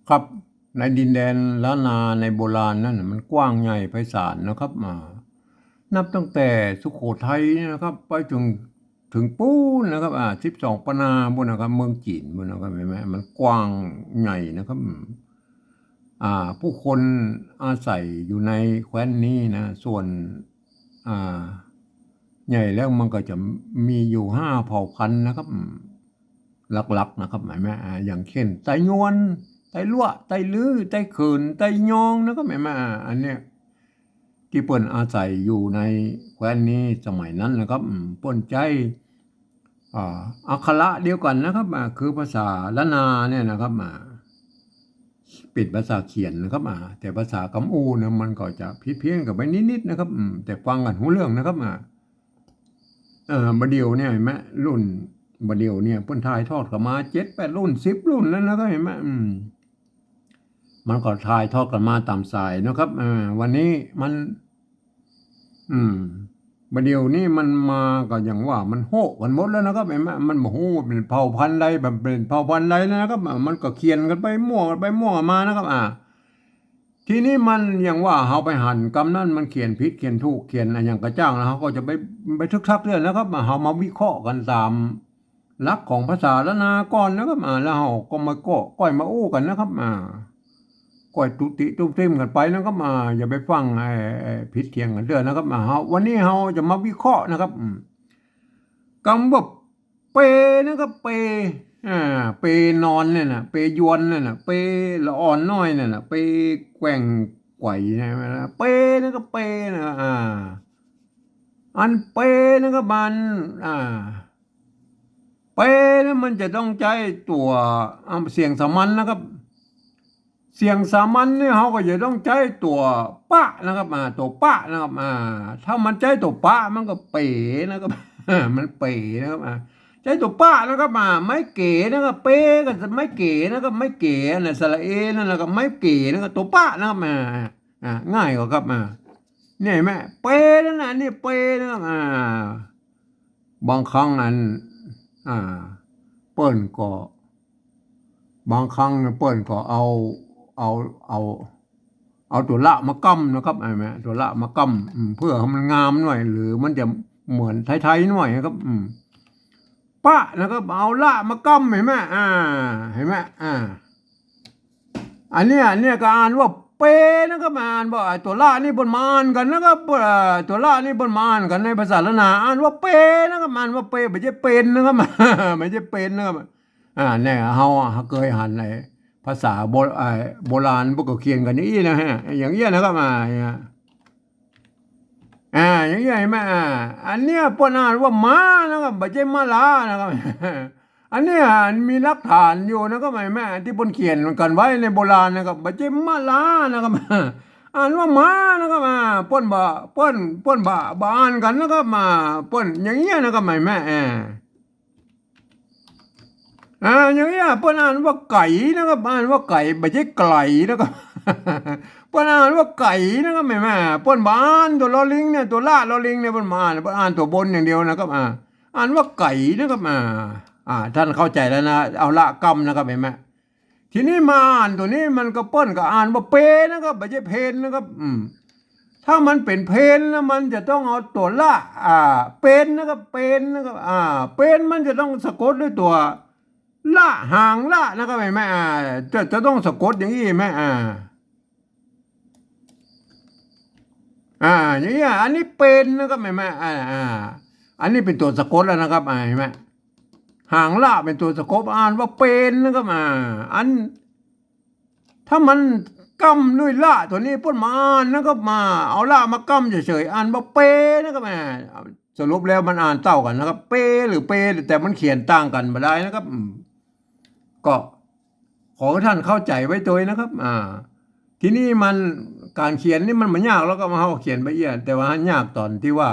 ครับในดินแดนล้านนาในโบราณนั่นน่ะมันกว้างใหญ่ไพศาลนะครับนับตั้งแต่สุโขทัยนะครับไปถึงปูนนะครับ12ปนาบนนะครับเมืองจีนบนนะครับเห็นไหมมันกว้างใหญ่นะครับผู้คนอาศัยอยู่ในแคว้นนี้นะส่วนอ่าใหญ่แล้วมันก็จะมีอยู่5 เผ่าพันธุ์นะครับหลักๆนะครับหมายไหมอย่างเช่นไตยวนไตลั่วไตลื้อไตเขินไตยองนะครับหมายไหมอันเนี้ยที่เปิ้นอาศัยอยู่ในแคว้นนี้สมัยนั้นนะครับเปิ้นใจอักขระเดียวกันนะครับคือภาษาล้านนาเนี่ยนะครับเป็นภาษาเขียนนะครับแต่ภาษากำอูเนี่ยมันก็จะผิดเพี้ยนกับไปนิดๆนะครับแต่ฟังกันหูเรื่องนะครับบดเดียวเนี่ยเห็นไหมรุ่นบดเดียวเนี่ยเพิ่นถ่ายทอดกันมา7-8 รุ่น10 รุ่นแล้วนะก็เห็นไหมมันก็ถ่ายทอดกันมาตามสายนะครับวันนี้มันอืมบดเดียวนี่มันมาก็อย่างว่ามันโหกันหมดแล้วนะครับเห็นไหมมันโหเป็นเผ่าพันธุ์ใดแบบเป็นเผ่าพันธุ์ใดนะครับมันก็เขียนกันไปมั่วกันไปมั่วมานะครับทีนี้มันอย่างว่าเฮาไปหันกำนั่นมันเขียนผิดเขียนถูกเขียนอะไรอย่างกระจ้างแล้วเขาก็จะไปทึกทักเรื่องนะครับเฮามาวิเคราะห์กันตามหลักของภาษาละนาก่อนนะครับแล้วเฮาก็มาก้อยมาอู้กันนะครับก้อยตุติตุ้มเต็มกันไปนะครับอย่าไปฟังผิดเถียงกันเรื่องนะครับเฮาวันนี้เฮาจะมาวิเคราะห์นะครับคำว่าเปนะครับเปนอนเนี่ยนะเปยวนเนี่ยนะเปละอ่อนน้อยเนี่ยนะเปแกว่งไกวนะเปนั่นก็เปนะอันเปนั่นก็มันเปนั้นมันจะต้องใช้ตัวเสียงสามัญนะครับเสียงสามัญเนี่ยเขาก็จะต้องใช้ตัวปะนะครับตัวปะนะครับถ้ามันใช้ตัวปะมันก็เป๋นะครับมันเป๋นะครับใช้ตัวป้านะครับไม่เก๋นะครับเป้ก็ไม่เก๋นะครับไม่เก๋นะสระเอนั่นนะครับไม่เก๋นะครับตัวป้านะครับง่ายกว่าครับเนี่ยแม่เป้นั่นนะนี่เป้นะครับบางครั้งนั้นเปิ้นก็บางครั้งเปิ้นก็เอาเอาเอาตัวละมากั้มนะครับไหมตัวละมากั้มเพื่อให้มันงามหน่อยหรือมันจะเหมือนไทยๆหน่อยนะครับปะนะครับเอาละมากั้มเห็นไหมเห็นไหมอันเนี้ยก็อ่านว่าเปนะครับอ่านว่าตัวละนี่บนมานกันนะครับตัวละนี่บนมานกันในภาษาละนาอ่านว่าเปนะครับอ่านว่าเปไม่ใช่เป็นนะครับไม่ใช่เป็นนะครับเนี่ยเฮาเคยหันในภาษาโบราณพวกก็เขียนกันนี่นะฮะอย่างเงี้ยนะครับอย่างเงี้ยเห็นไหมอันเนี้ยปนอ่านว่าม้านะครับไม่ใช่ม้าลานะครับอันเนี้ยมีหลักฐานอยู่นะครับแม่ที่ปนเขียนกันไว้ในโบราณนะครับไม่ใช่ม้าลานะครับอ่านว่าม้านะครับป้นบ่อ่านกันนะครับป้นอย่างเงี้ยนะครับแม่อย่างเงี้ยป้นอ่านว่าไก่นะครับอ่านว่าไก่ไม่ใช่ไก่นะครับป้นอ่านว่าไก่นะครับแม่ป้นบ้านตัวลอลิงเนี่ยตัวลาลอลิงเนี่ยป้นมาป้นอ่านตัวบนอย่างเดียวนะครับอ่านว่าไก่นะครับท่านเข้าใจแล้วนะเอาละกำนะครับเห็นไหมทีนี้มาอ่านตัวนี้มันก็เปิ้นก็อ่านว่าเปนะครับไม่ใช่เพนนะครับถ้ามันเป็นเพนแล้วมันจะต้องเอาตัวละเป็นนะครับเป็นนะครับเป็นมันจะต้องสะกดด้วยตัวละห่างละนะครับเห็นไหมจะต้องสะกดอย่างนี้ไหมอย่างนี้อันนี้เป็นนะครับเห็นไหมอันนี้เป็นตัวสะกดแล้วนะครับเห็นไหมห่างละเป็นตัวสะกดอ่านว่าเป็นนะครับอันถ้ามันกั้มด้วยละตัวนี้พ้นมาอ่านนะครับเอาละมากั้มเฉยๆอ่านว่าเปนะครับสรุปแล้วมันอ่านเต่ากันนะครับเปหรือเปแต่มันเขียนต่างกันมาได้นะครับก็ขอท่านเข้าใจไว้ตัวนะครับทีนี้มันการเขียนนี่มันไม่ยากแล้วก็มาเขาเขียนไปเอียแต่ว่ายากตอนที่ว่า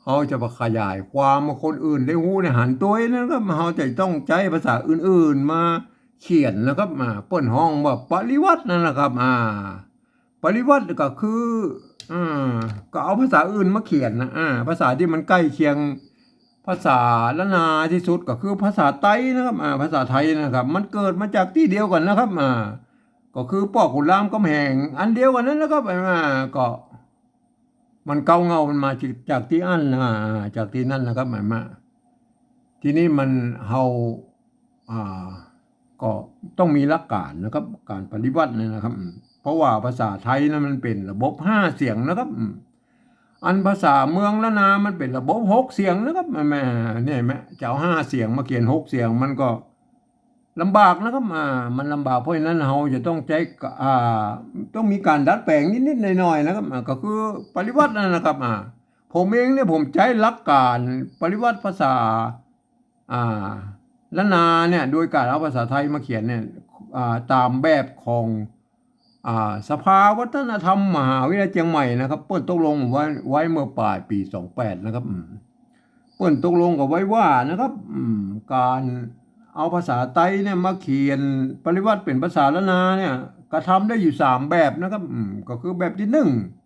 เขาจะมาขยายความมาคนอื่นได้หูในหันตัวนะครับเขาจะต้องใช้ภาษาอื่นๆมาเขียนนะครับเปิ้นห้องว่าปริวัตินั่นนะครับปริวัติก็คือก็เอาภาษาอื่นมาเขียนนะภาษาที่มันใกล้เคียงภาษาละนาที่สุดก็คือภาษาไต้นะครับภาษาไทยนะครับมันเกิดมาจากที่เดียวกันนะครับ ก็คือปอกขุนรามคำแหงอันเดียวกันนั้นนะครับก็มันเก่าเงามันมาจากที่อันจากที่นั่นนะครับทีนี้มันเฮาอ่าก็ต้องมีหลักการนะครับการปฏิบัติเนี่ยนะครับเพราะว่าภาษาไทยนั้นมันเป็นระบบ5 เสียงนะครับอันภาษาเมืองละนามันเป็นระบบ6 เสียงนะครับเนี่ยแม่จะเอา5 เสียงมาเขียน6 เสียงมันก็ลำบากนะครับมันลำบากเพราะฉะนั้นเราจะต้องใช้ต้องมีการดัดแปลงนิดๆหน่อยๆนะครับก็คือปฏิวัตินะครับผมเองเนี่ยผมใช้หลักการปฏิวัติภาษาละนาเนี่ยโดยการเอาภาษาไทยมาเขียนเนี่ยตามแบบของสภาวัฒนธรรมมหาวิทยาลัยเชียงใหม่นะครับเปิ้นตกลงไว้เมื่อปลายปี28นะครับเปิ้นตกลงกับไว้ว่านะครับการเอาภาษาไทยเนี่ยมาเขียนปริวัติเป็นภาษาละนาเนี่ยกระทำได้อยู่3 แบบนะครับก็คือแบบที่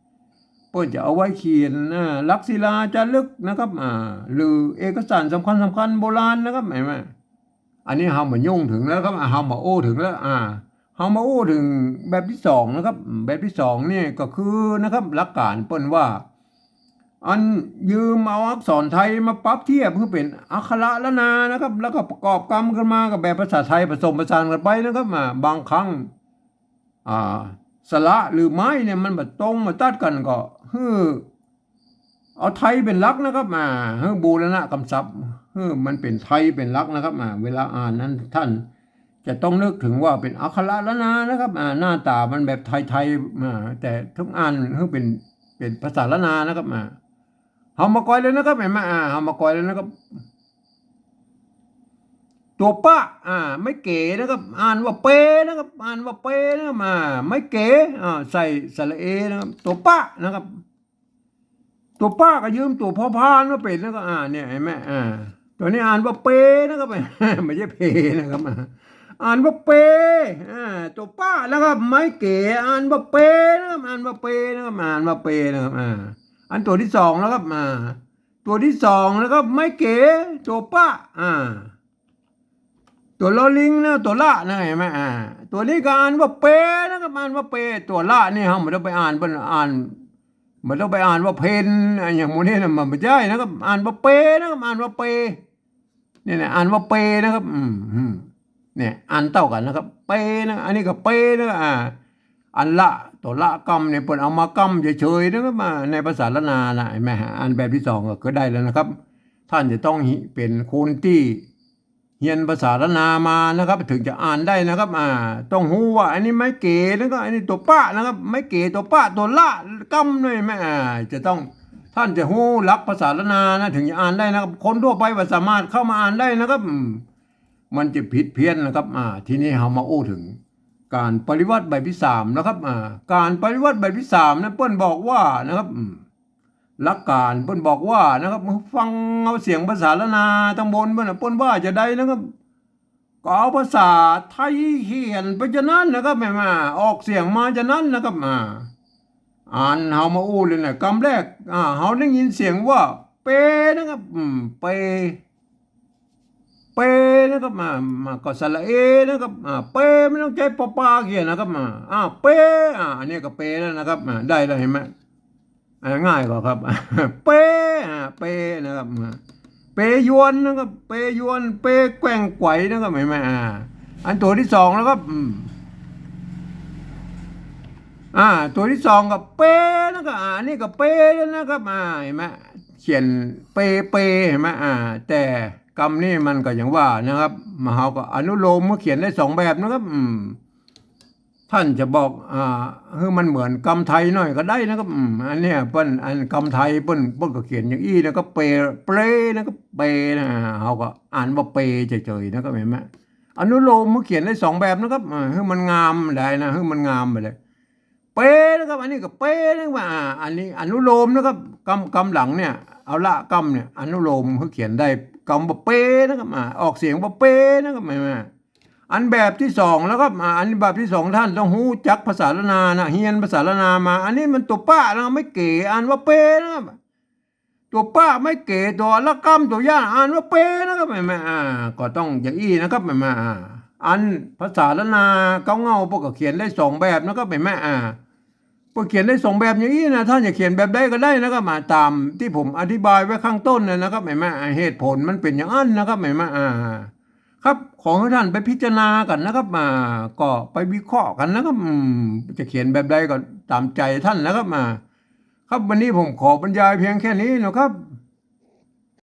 1เปิ้นจะเอาไว้เขียนลักษิลาจารึกนะครับหรือเอกสารสำคัญโบราณนะครับเห็นไหมอันนี้เฮามายุ่งถึงแล้วครับเฮามาโอ้ถึงแล้วเฮามาโอ้ถึงแบบที่2นะครับแบบที่2นี่ก็คือนะครับหลักการเปิ้นว่าอันยืมเอาอักษรไทยมาปรับเทียบเพื่อเป็นอักขระละนานะครับแล้วก็ประกอบกรรมกันมากับแบบภาษาไทยผสมผสานกันไปนะครับบางครั้งสระหรือไม้เนี่ยมันมาตรงมาตัดกันก็เอาไทยเป็นหลักนะครับบูรณะคำศัพท์มันเป็นไทยเป็นหลักนะครับเวลาอ่านนั้นท่านจะต้องนึกถึงว่าเป็นอักขระละนานะครับหน้าตามันแบบไทยแต่ทุกอ่านเป็นภาษาละนานะครับเฮามากอยเลยนะครับเห็นไหมเฮามากอยเลยนะครับตัวป้าไม่เก๋นะครับอ่านว่าเปนะครับอ่านว่าเปนะครับไม่เก๋ใส่สระเอนะครับตัวป้านะครับตัวป้าก็ยืมตัวพ่อพานมาเป็นแล้วก็เนี่ยเห็นไหมตัวนี้อ่านว่าเปนะครับไม่ใช่เพนะครับอ่านว่าเปตัวป้าแล้วก็ไม่เก๋อ่านว่าเปนะครับอ่านว่าเปนะครับอ่านว่าเปนะครับอันตัวที่2แล้วครับตัวที่2แล้วก็ไม่เก๋ตัวป้าตัวลอลิงนะตัวละนะเห็นไหมตัวนี้ก็อ่านว่าเปนะครับอ่านว่าเปตัวละนี่เราไม่ต้องไปอ่านเป็นอ่านไม่ต้องไปอ่านว่าเพนอย่างโมนี่นะมันไม่ใช่นะครับอ่านว่าเปนะครับอ่านว่าเปเนี่ยนะอ่านว่าเปนะครับเนี่ยอ่านเท่ากันนะครับเปนะอันนี้ก็เปนะอันละตัวละกรรมเนี่ยเปิดเอามากรรมเฉยๆนะครับในภาษาละนานะเห็นไหมอันแบบที่2ก็ได้แล้วนะครับท่านจะต้องเป็นคนที่เรียนภาษาละนามานะครับถึงจะอ่านได้นะครับต้องรู้ว่าอันนี้ไม่เก๋แล้วก็อันนี้ตัวป้านะครับไม่เก๋ตัวป้าตัวละกำเลยไหมจะต้องท่านจะรู้หลักภาษาละนานะถึงจะอ่านได้นะครับคนทั่วไปว่าสามารถเข้ามาอ่านได้นะครับมันจะผิดเพี้ยนนะครับทีนี้เรามาอู้ถึงการปฏิวัติแบบที่3นะครับการปฏิวัติแบบที่3นั้นเปิ้นบอกว่านะครับหลักการเปิ้นบอกว่านะครับฟังเอาเสียงภาษาละนาทั้งบนเปิ้นว่าจะได้นะครับก็เอาภาษาไทยเขียนไปจะนั้นนะครับออกเสียงมาจะนั้นนะครับอ่านเฮามาอู้เลยนะคำแรกเฮาได้ยินเสียงว่าเปนะครับเปนะครับก็สระเอนะครับเปไม่ต้องใช้ปอปาเขียนนะครับเปอันนี้ก็เปแล้วนะครับได้แล้วเห็นไหมง่ายกว่าครับเปนะครับเปยวนนะครับเปยวนเปแกว่งไกวนะครับเห็นไหมอันตัวที่2แล้วครับตัวที่2กับเปนะครับอันนี้ก็เปนะครับเห็นไหมเขียนเปเห็นไหมแต่กรรมนี่มันก็อย่างว่านะครับมาเฮาก็อนุโลมเมื่อเขียนได้2แบบนะครับท่านจะบอกคือมันเหมือนกรรมไทยหน่อยก็ได้นะครับอันเนี้ยเปิ้นอันกรรมไทยเปิ้นก็เขียนอย่างอี้นะก็เปนะครับเปนะเฮาก็อ่านว่าเปเฉยๆนะครับเห็นไหมอนุโลมเมื่อเขียนได้2แบบนะครับคือมันงามได้นะคือมันงามไปเลยเปนะครับอันนี้ก็เปนะครับอันนี้อนุโลมนะครับกรรมหลังเนี่ยเอาละกรรมเนี่ยอนุโลมคือเขียนได้กรรมว่าเปนะครับออกเสียงว่าเปนะครับเห็นไหมอันแบบที่2แล้วก็อันแบบที่2ท่านต้องรู้จักภาษาละนานะเรียนภาษาละนามาอันนี้มันตัวป้านะไม่เก๋อ่านว่าเปนะครับตัวป้าไม่เก๋ตัวละกรรมตัวย่าอ่านว่าเปนะครับไม่ก็ต้องอย่างอี้นะครับไม่ อันภาษาละนาเก้าเงาพวกก็เขียนได้สองแบบนะครับแม่พวกเขียนได้สองแบบอย่างนี้นะท่านจะเขียนแบบใดก็ได้นะครับมาตามที่ผมอธิบายไว้ข้างต้นนะครับแม่เหตุผลมันเป็นอย่างนั้นนะครับแม่ครับขอให้ท่านไปพิจารณากันนะครับก็ไปวิเคราะห์กันนะครับจะเขียนแบบใดก็ตามใจท่านนะครับครับวันนี้ผมขอบรรยายเพียงแค่นี้นะครับ